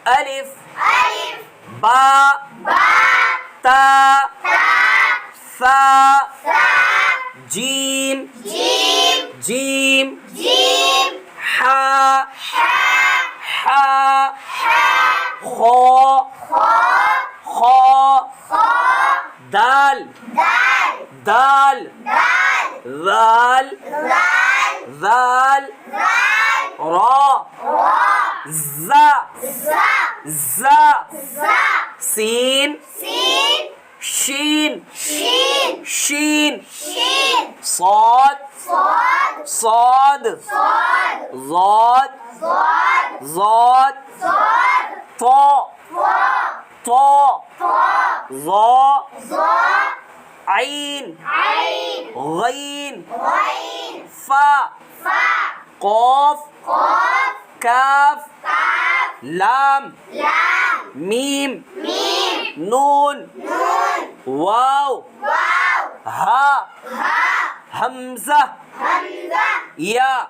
ألف باء تاء ثاء جيم حاء خاء دال ذال راء زاء سين شين صاد ضاد طاء ظاء عين غين فاء قاف كاف لام ميم نون واو ها همزة يا